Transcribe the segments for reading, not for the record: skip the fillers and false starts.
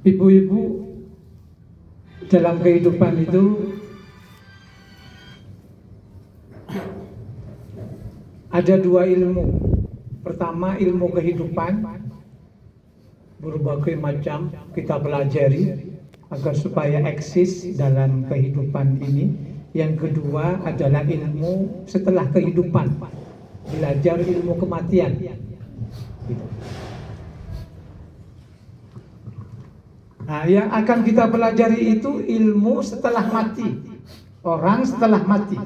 Ibu-ibu dalam kehidupan itu ada dua ilmu. Pertama, ilmu kehidupan, berbagai macam kita pelajari agar supaya eksis dalam kehidupan ini. Yang kedua adalah ilmu setelah kehidupan, belajar ilmu kematian. Nah, yang akan kita pelajari itu ilmu setelah mati, orang setelah mati.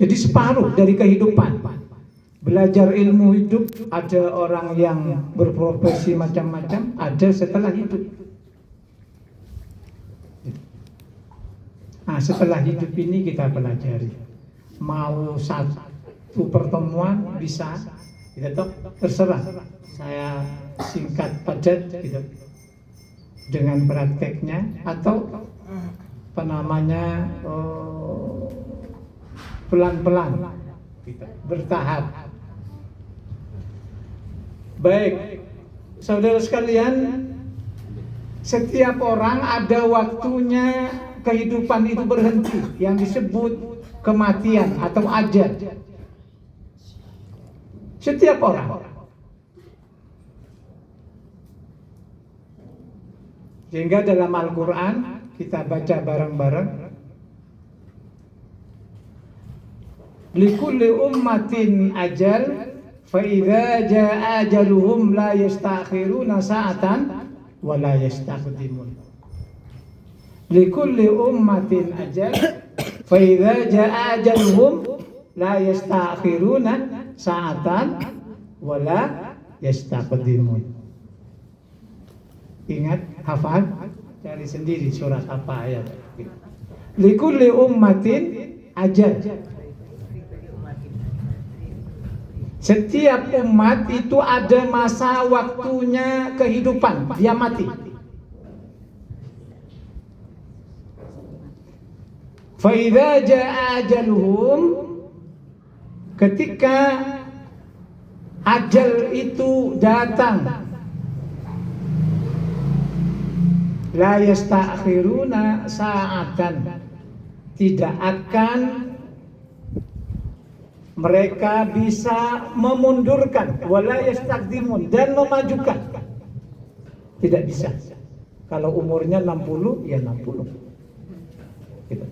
Jadi separuh dari kehidupan. Belajar ilmu hidup, ada orang yang berprofesi macam-macam, ada setelah hidup. Nah, setelah hidup ini kita pelajari. Mau satu pertemuan bisa, gitu, terserah. Saya singkat padat, gitu, dengan prakteknya, atau apa namanya, pelan-pelan, bertahap. Baik, saudara sekalian, setiap orang ada waktunya kehidupan itu berhenti, yang disebut kematian atau ajal. Setiap orang. Sehingga dalam Al-Quran kita baca bareng-bareng, likulli ummatin ajal, fa idza jaa ajaluhum la yastakhiruna sa'atan wa la yastaqdimun. Likulli ummatin ajal, fa idza jaa ajaluhum la yastakhiruna sa'atan wa la yastaqdimun. Ingat, hafal, cari sendiri surat apa ayat. Likulli ummatin ajal. Setiap umat itu ada masa waktunya kehidupan, dia mati. Fa idza jaa ajaluhum, ketika ajal itu datang, la yastakhiruna sa'atan, tidak akan mereka bisa memundurkan, wala yastaqdimun, dan memajukan. Tidak bisa. Kalau umurnya 60, ya 60. Gitu.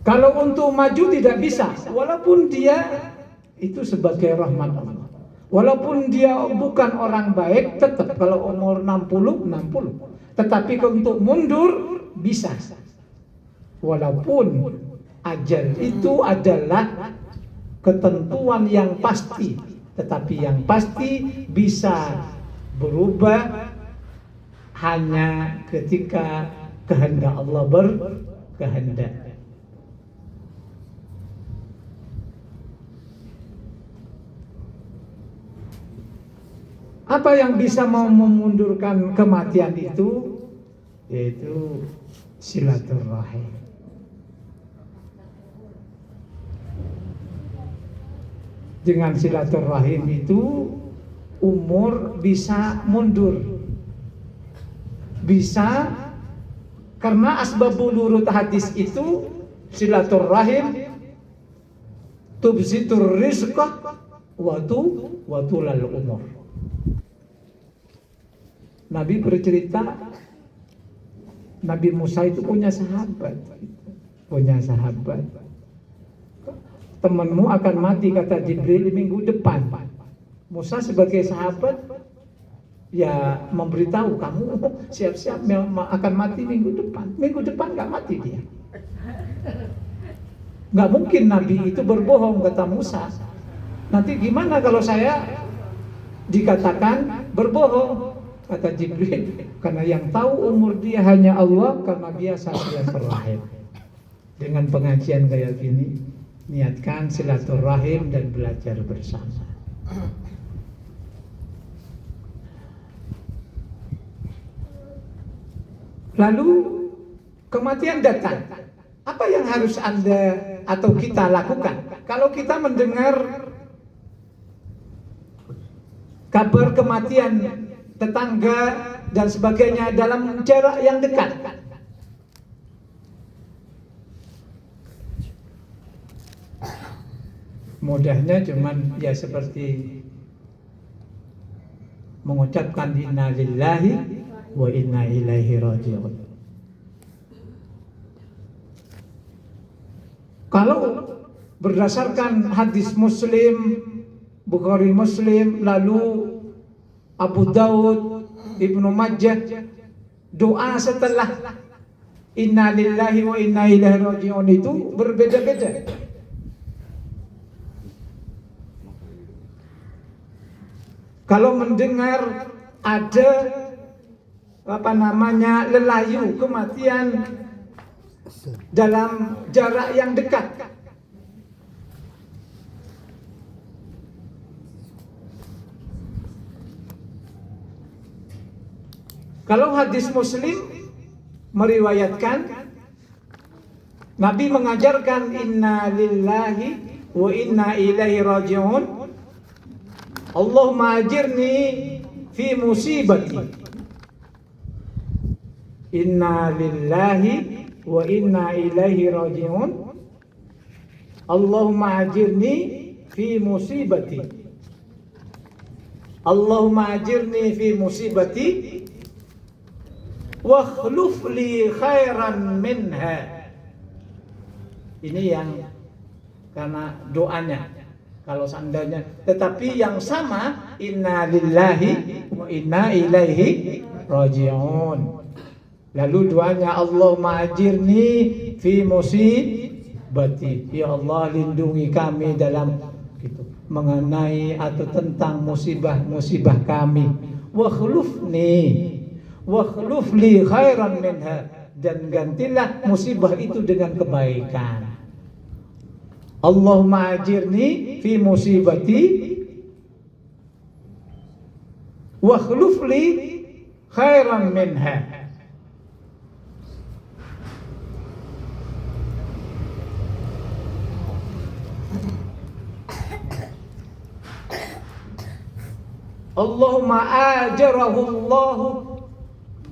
Kalau untuk maju tidak bisa, walaupun dia itu sebagai rahmat Allah. Walaupun dia bukan orang baik, tetap kalau umur 60, 60. Tetapi untuk mundur bisa. Walaupun ajal itu adalah ketentuan yang pasti, tetapi yang pasti bisa berubah hanya ketika kehendak Allah berkehendak. Apa yang bisa memundurkan kematian itu? Yaitu silaturahim. Dengan silaturahim itu umur bisa mundur, bisa karena asbabul wurud hadis itu silaturahim tubzitur rizqah wa tulal umur. Nabi bercerita, Nabi Musa itu punya sahabat. Temanmu akan mati, kata Jibril, minggu depan. Musa sebagai sahabat ya memberitahu, kamu siap-siap akan mati minggu depan. Minggu depan gak mati dia. Gak mungkin Nabi itu berbohong, kata Musa. Nanti gimana kalau saya dikatakan berbohong? Kata Jibril, karena yang tahu umur dia hanya Allah, karena biasa silaturahim. Dengan pengajian kayak gini, niatkan silaturahim dan belajar bersama. Lalu kematian datang. Apa yang harus Anda atau kita lakukan? Kalau kita mendengar kabar kematian tetangga dan sebagainya dalam jarak yang dekat. Mudahnya cuman ya seperti mengucapkan inna lillahi wa inna ilaihi raji'un. Kalau berdasarkan hadis Muslim, Bukhari Muslim, lalu Abu Daud, Ibnu Majah, doa setelah inna lillahi wa inna ilaihi raji'un itu berbeda-beda. Kalau mendengar ada lelayu kematian dalam jarak yang dekat, kalau hadis Muslim meriwayatkan Nabi mengajarkan inna lillahi wa inna ilaihi raji'un, Allahumma ajirni fi musibati. Inna lillahi wa inna ilaihi raji'un, Allahumma ajirni fi musibati. Allahumma ajirni fi musibati wa akhluf li khairan minha. Ini yang karena doanya. Kalau seandainya, tetapi yang sama inna lillahi wa inna ilaihi raji'un. Lalu doanya Allahumma ajirni fi musibati. Ya Allah, lindungi kami dalam gitu, mengenai atau tentang musibah-musibah kami. Wa akhluf li khairan minha, dan gantilah musibah itu dengan kebaikan. Allahumma ajirni fi musibati wa akhluf li khairan minha. Allahumma ajarahu Allahu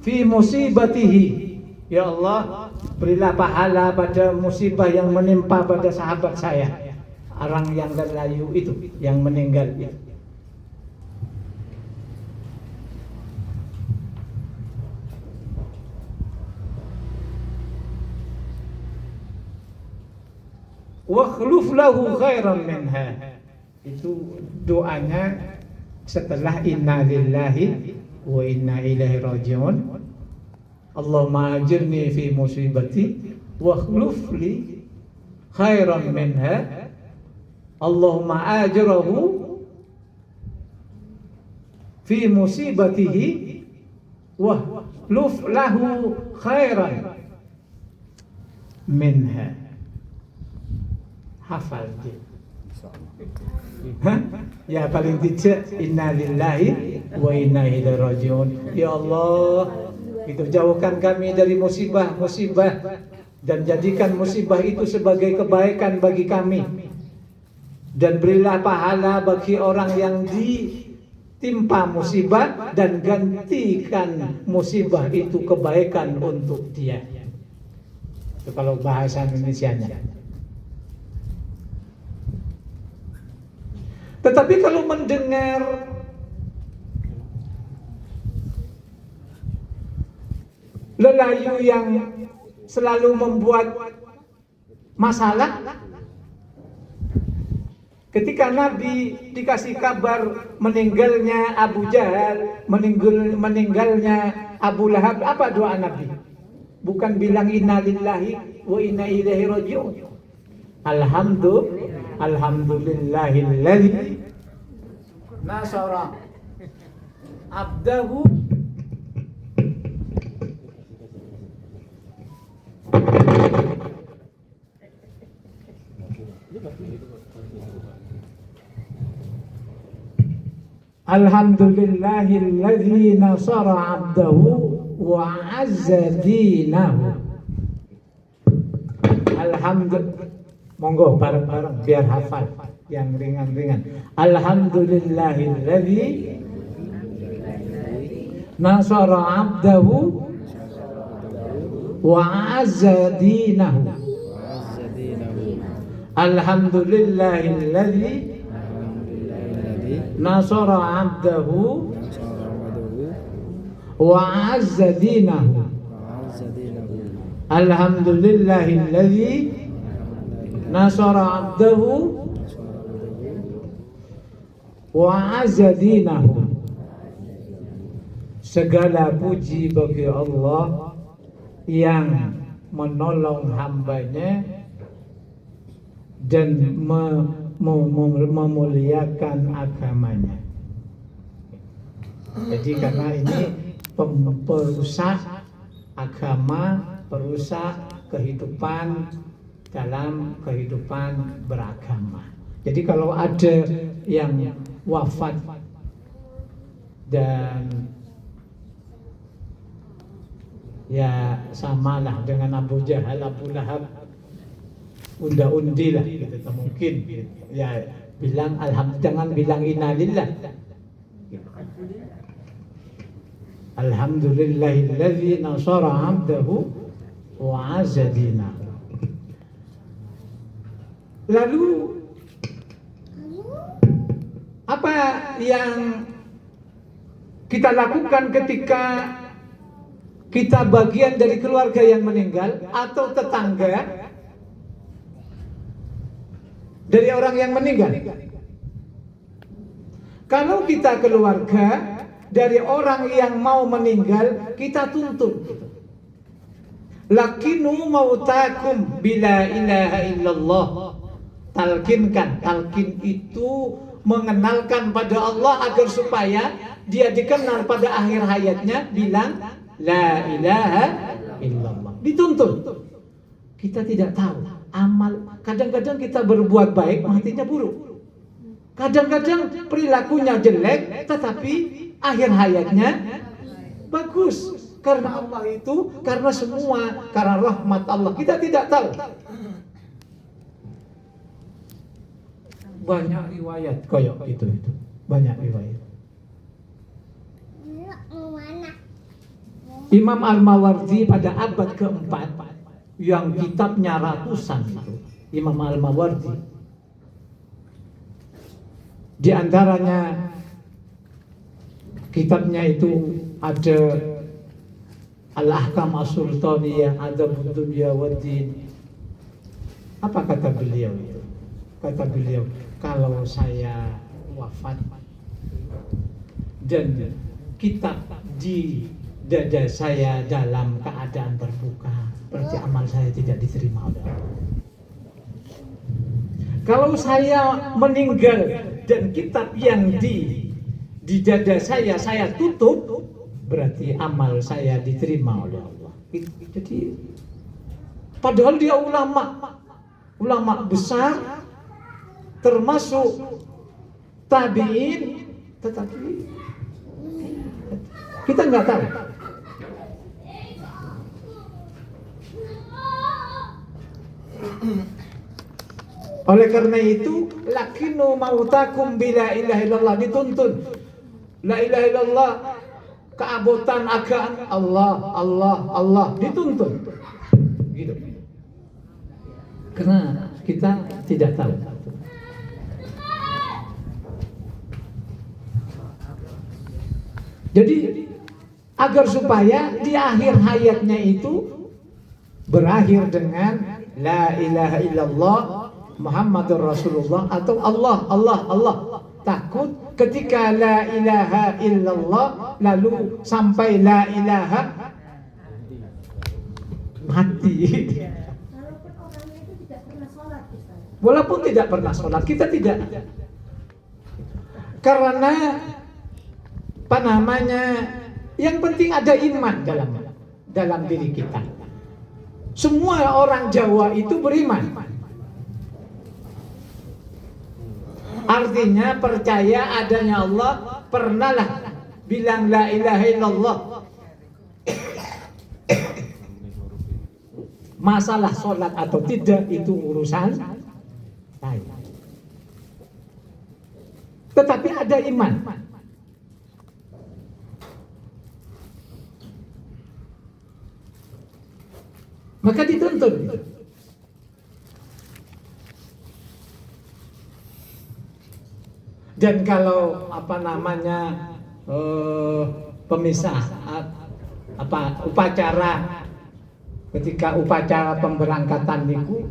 fi musibatihi. Ya Allah, berilah pahala pada musibah yang menimpa pada sahabat saya, orang yang lelayu itu, yang meninggal itu. Wa akhluf lahu khairan minha. Itu doanya setelah inna lillahi wa inna ilaihi raji'un. Allahumma ajirni fi musibati wa akhluf li khairan minha. Allahumma ajrahu fi musibatihi wa akhluf lahu khairan minha. Hafal dia. Ya paling tidak inna lillahi wa inna ilaihi raji'un. Ya Allah, itu jauhkan kami dari musibah-musibah dan jadikan musibah itu sebagai kebaikan bagi kami, dan berilah pahala bagi orang yang ditimpa musibah dan gantikan musibah itu kebaikan untuk dia. Itu kalau bahasa Indonesianya. Tetapi kalau mendengar lelayu yang selalu membuat masalah, ketika Nabi dikasih kabar meninggalnya Abu Jahal, meninggalnya Abu Lahab, apa doa Nabi? Bukan bilang inna lillahi wa inna ilaihi raji'un. Alhamdulillahilladzi nasara abdahu Alhamdulillahilladzi nasara abdahu wa azza dinahu. Alhamdulillah. Monggo bareng-bareng biar hafal yang ringan-ringan. Alhamdulillahilladzi nasara abdahu wa azza dinahu. Alhamdulillahilladzi nasara abdahu wa azza dinahu. Alhamdulillahilladzi nasara abdahu wa azza dinahu. Segala puji bagi Allah yang menolong hambanya dan memuliakan agamanya. Jadi karena ini perusak agama, perusak kehidupan dalam kehidupan beragama. Jadi kalau ada yang wafat dan ya samalah dengan Abu Jahal, Abu Lahab, unda-undi lah gitu, mungkin ya bilang jangan bilang innalillah. Alhamdulillahilladzi nasara 'abdahu wa azza dinahu. Lalu apa yang kita lakukan ketika kita bagian dari keluarga yang meninggal atau tetangga dari orang yang meninggal? Kalau kita keluarga dari orang yang mau meninggal, kita tuntut. Lakinu mautakum bila ilaha illallah. Talkinkan. Talkin itu mengenalkan pada Allah agar supaya dia dikenal pada akhir hayatnya bilang la ilaha illallah. Dituntut. Kita tidak tahu amal. Kadang-kadang kita berbuat baik, matinya buruk. Kadang-kadang perilakunya jelek, tetapi akhir hayatnya bagus. Karena Allah itu, karena semua, karena rahmat Allah. Kita tidak tahu. Banyak riwayat kayak gitu itu. Banyak riwayat. Imam Al-Mawardi pada abad keempat yang kitabnya ratusan itu, Imam Al-Mawardi. Di antaranya kitabnya itu ada Al-Ahkam As-Sultaniyah, ada Dunya Waddin. Apa kata beliau itu? Kata beliau, kalau saya wafat dan kitab di dada saya dalam keadaan terbuka, berarti amal saya tidak diterima oleh Allah. Kalau saya meninggal dan kitab yang di dada saya tutup, berarti amal saya diterima oleh Allah. Jadi padahal dia ulama besar, termasuk tabi'in, tetapi kita nggak tahu. Oleh karena itu, lakinu mautakum bila ilaha illallah, dituntun. La ilaha illallah, keabotan akan Allah dituntun. Gitu. Karena kita tidak tahu. Jadi agar supaya di akhir hayatnya itu berakhir dengan la ilaha illallah Muhammadur Rasulullah atau Allah. Takut ketika la ilaha illallah lalu sampai la ilaha mati. Walaupun tidak pernah sholat, kita tidak. Karena apa namanya? Yang penting ada iman dalam diri kita. Semua orang Jawa itu beriman. Artinya percaya adanya Allah, pernahlah bilang la ilaha illallah. Masalah sholat atau tidak itu urusan lain. Tetapi ada iman. maka dituntun. Dan kalau pemisah upacara, ketika upacara pemberangkatan niku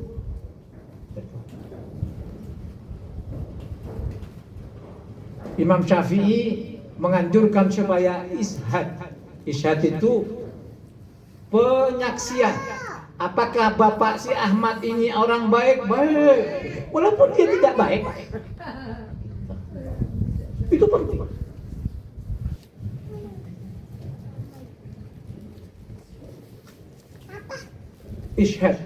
Imam Syafi'i menganjurkan supaya ishad itu penyaksian. Apakah Bapak si Ahmad ini orang baik? Baik. Walaupun dia tidak baik. Itu penting. Ishad.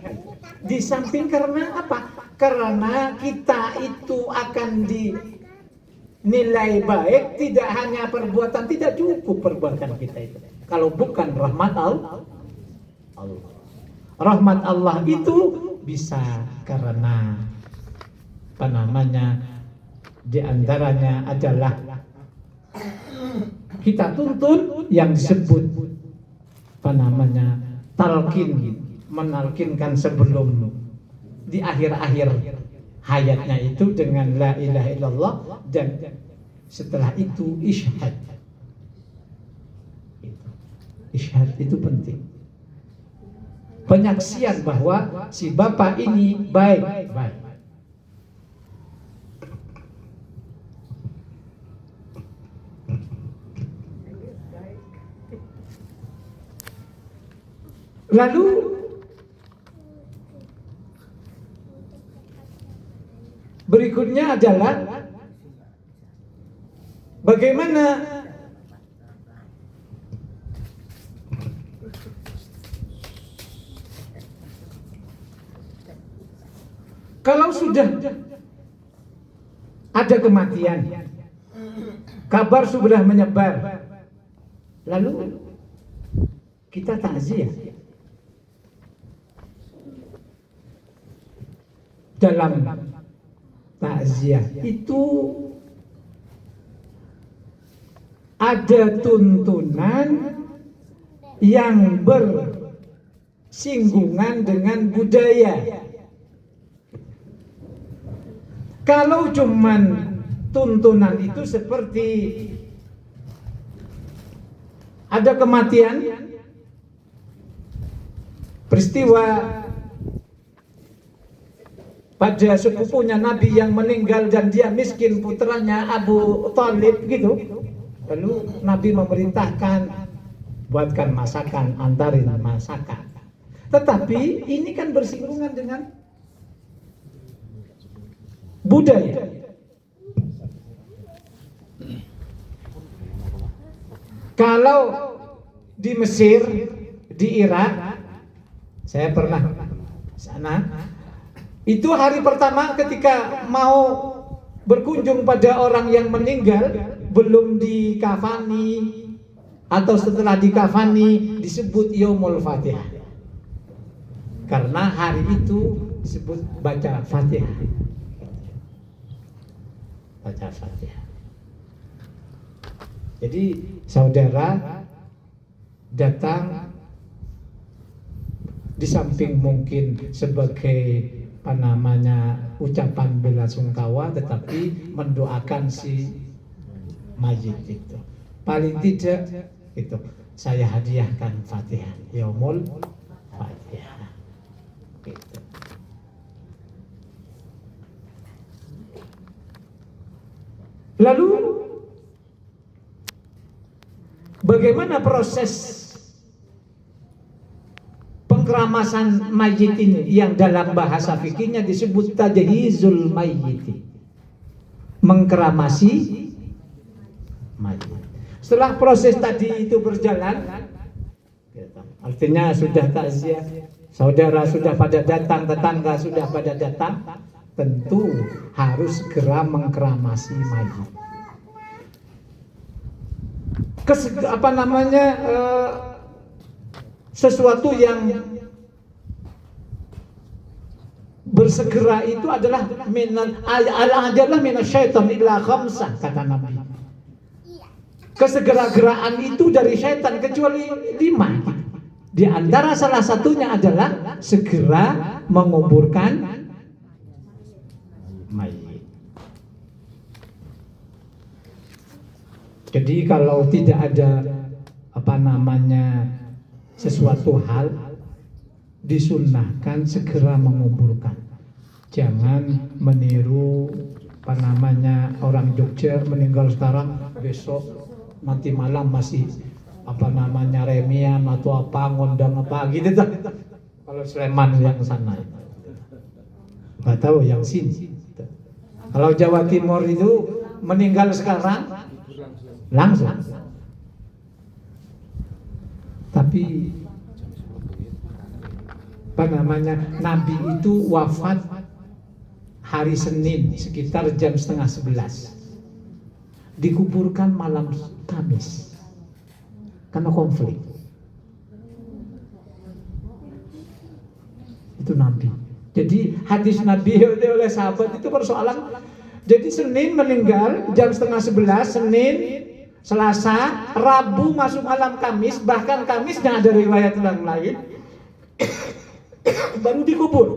Di samping karena apa? Karena kita itu akan dinilai baik, tidak hanya perbuatan, tidak cukup perbuatan kita itu. Kalau bukan rahmat Allah. Rahmat Allah itu bisa karena di antaranya adalah kita tuntun yang disebut talqin, menalkinkan sebelum di akhir-akhir hayatnya itu dengan la ilaha illallah, dan setelah itu isyhad. Isyhad itu penting. Penyaksian bahwa si bapak ini baik. Lalu berikutnya adalah bagaimana kalau sudah ada kematian, kabar sudah menyebar, lalu kita takziah. Dalam takziah itu ada tuntunan yang bersinggungan dengan budaya. Kalau cuman tuntunan itu seperti ada kematian, peristiwa pada sepupunya Nabi yang meninggal dan dia miskin, putranya Abu Thalib gitu. Lalu Nabi memerintahkan buatkan masakan, antarin masakan. Tetapi ini kan bersinggungan dengan budaya. Kalau di Mesir, di Irak, saya pernah sana. Itu hari pertama ketika mau berkunjung pada orang yang meninggal, belum dikafani atau setelah dikafani disebut Yaumul Fatihah. Karena hari itu disebut baca Fatihah. Baca Fatihah. Jadi saudara datang di samping mungkin sebagai ucapan bela sungkawa, tetapi mendoakan si mayit itu. Paling tidak itu saya hadiahkan Fatihah, Yaumul Fatihah. Gitu. Lalu bagaimana proses pengkeramasan mayit ini yang dalam bahasa fikihnya disebut tajhizul mayyit, mengkeramasi mayit. Setelah proses tadi itu berjalan, artinya sudah takziah, saudara sudah pada datang, tetangga sudah pada datang, tentu harus segera mengkeramasi mayit. Sesuatu yang bersegera itu adalah minasyaitan illa khamsah, kata Nabi. Kesegera-geraan itu dari syaitan kecuali 5 Di antara salah satunya adalah segera menguburkan mayit. Jadi kalau tidak ada sesuatu hal, disunnahkan segera menguburkan. Jangan meniru orang Jogja meninggal sekarang, besok nanti malam masih remian atau ngondang gitu tuh. Kalau Sleman yang sana, nggak tahu yang sini. Kalau Jawa Timur itu meninggal sekarang langsung. Tapi Nabi itu wafat hari Senin sekitar jam 10:30, dikuburkan malam Kamis karena konflik. Itu Nabi. Jadi hadis Nabi oleh sahabat itu persoalan. Jadi Senin meninggal jam 10:30, Senin, Selasa, Rabu masuk malam Kamis, bahkan Kamisnya ada riwayat yang lain baru dikubur.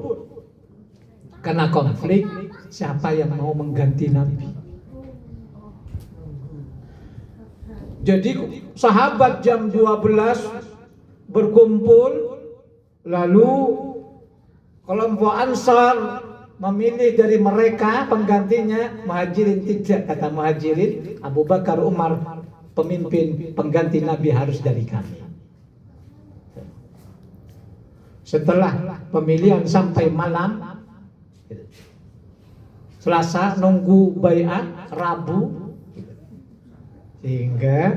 Karena konflik, siapa yang mau mengganti Nabi? Jadi sahabat jam 12 berkumpul, lalu kelompok Ansar memilih dari mereka penggantinya. Muhajirin tidak, kata Muhajirin, Abu Bakar, Umar, pemimpin pengganti Nabi harus dari kami. Setelah pemilihan sampai malam, Selasa nunggu baiat, Rabu, sehingga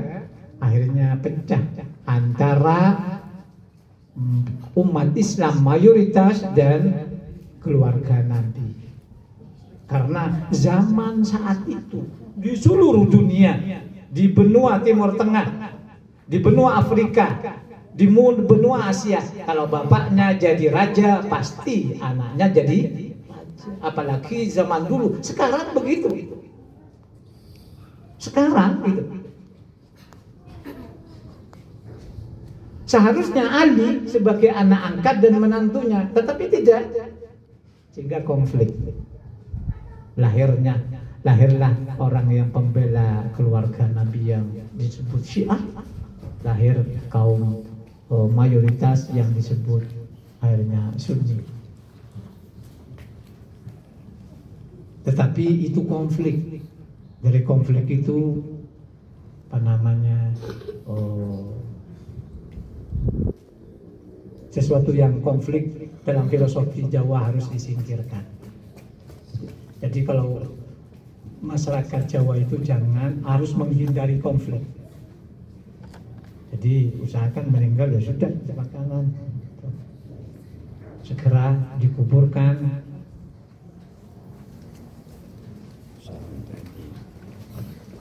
akhirnya pecah antara umat Islam mayoritas dan keluarga Nabi. Karena zaman saat itu di seluruh dunia, di benua Timur Tengah, di benua Afrika, di benua Asia, kalau bapaknya jadi raja pasti anaknya jadi raja. Apalagi zaman dulu. Sekarang begitu. Sekarang gitu. Seharusnya Ali sebagai anak angkat dan menantunya, tetapi tidak. Sehingga konflik. Lahirlah orang yang pembela keluarga Nabi yang disebut Syiah. Lahir kaum mayoritas yang disebut akhirnya Sunni. Tetapi itu konflik. Dari konflik itu sesuatu yang konflik dalam filosofi Jawa harus disingkirkan. Jadi kalau masyarakat Jawa itu harus menghindari konflik. Jadi usahakan meninggal ya sudah, makanan segera dikuburkan.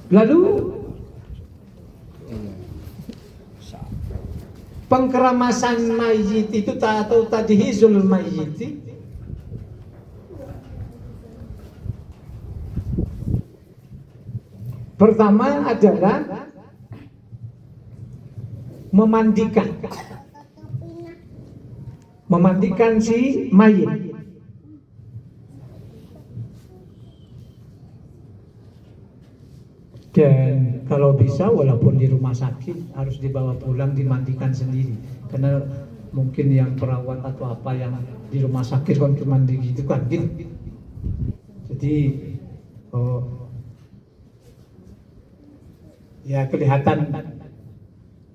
Lalu pengkeramasan mayit itu atau tadhizul mayit pertama adalah memandikan si mayit. Dan kalau bisa walaupun di rumah sakit harus dibawa pulang dimandikan sendiri, karena mungkin yang perawat atau apa yang di rumah sakit kan cuma gitu kan gitu. Jadi ya kelihatan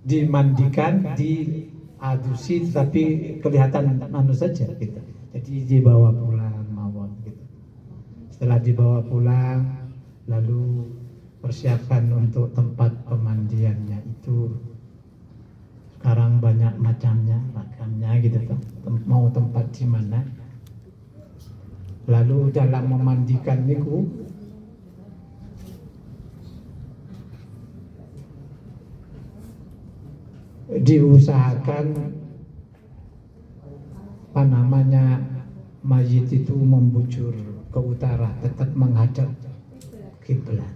dimandikan, diadusi, tapi kelihatan saja gitu. Jadi dibawa pulang mawon gitu. Setelah dibawa pulang, lalu persiapkan untuk tempat pemandiannya itu. Sekarang banyak macamnya, ragamnya gitu tuh. Mau tempat di mana? Lalu dalam memandikan niku diusahakan mayit itu membujur ke utara, tetap menghadap kiblat.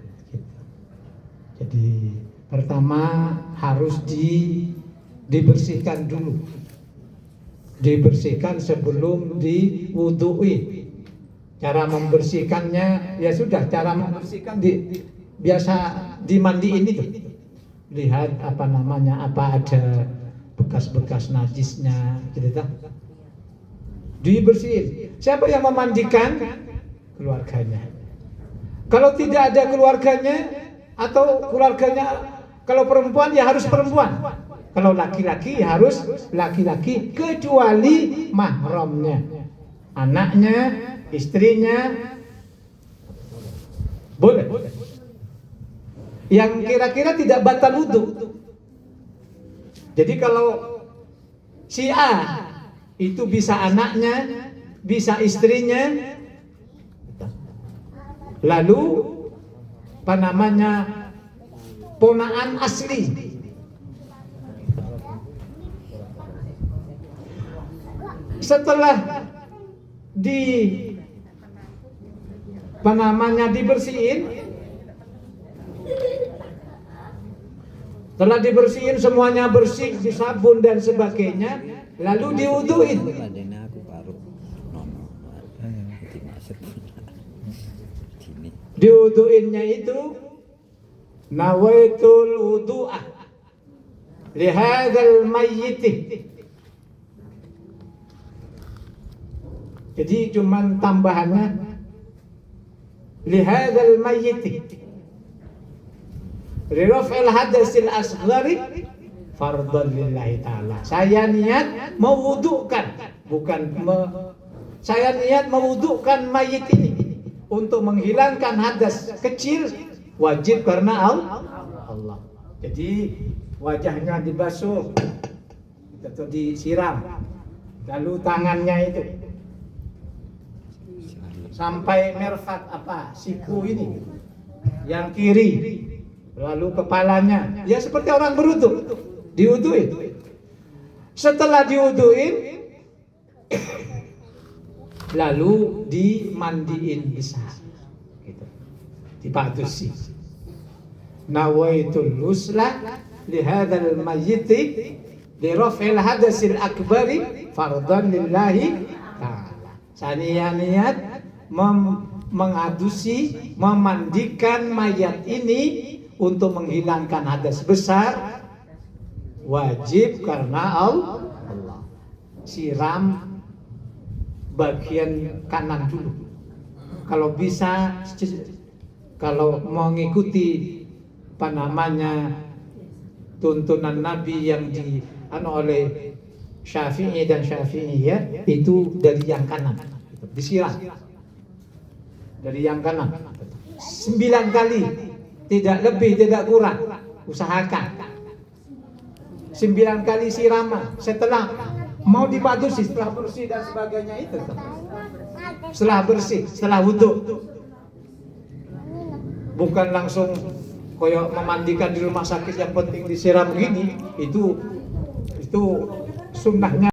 Jadi pertama harus dibersihkan dulu, dibersihkan sebelum diwudu'i. Cara membersihkannya ya sudah, cara membersihkan biasa dimandiin itu. Lihat apa ada bekas-bekas najisnya, gitu tak? Dibersihin. Siapa yang memandikan? Keluarganya. Kalau tidak ada keluarganya, atau keluarganya, kalau perempuan ya harus perempuan, kalau laki-laki ya harus laki-laki, kecuali mahramnya, anaknya, istrinya, boleh. Yang kira-kira tidak batal wudu. Jadi kalau si A itu bisa anaknya, bisa istrinya, lalu ponaan asli. Setelah dibersihin, semuanya bersih, disabun dan sebagainya, lalu diwuduin. Diwuduinnya itu nawaitul wudu'ah lihadzal mayyiti. Jadi cuman tambahannya lihadzal mayyiti liraf'il hadasil asghari fardhan lillahi ta'ala. Saya niat mewudukan, saya niat mewudukan mayit ini untuk menghilangkan hadas kecil, wajib karena Allah. Jadi wajahnya dibasuh atau disiram, lalu tangannya itu sampai merfat siku ini yang kiri, lalu kepalanya ya seperti orang berwudu, diwuduin. Setelah diwuduin lalu dimandiin bisa, gitu. Dipadusi. Nawaitul ghusla li hadzal mayyiti li raf'il hadasil akbari fardhan lillahi ta'ala. Saya niat mengadusi, memandikan mayat ini untuk menghilangkan hadas besar, wajib karena Allah. Siram bagian kanan dulu. Kalau bisa, kalau mengikuti tuntunan Nabi yang oleh Syafi'i dan Syafi'iyah, itu dari yang kanan, disiram dari yang kanan 9 kali, tidak lebih tidak kurang. Usahakan 9 kali siraman. Setelah mau dipadusi, setelah bersih dan sebagainya itu, setelah bersih, setelah wudu, bukan langsung koyok memandikan di rumah sakit yang penting disiram gini. Itu sunnahnya.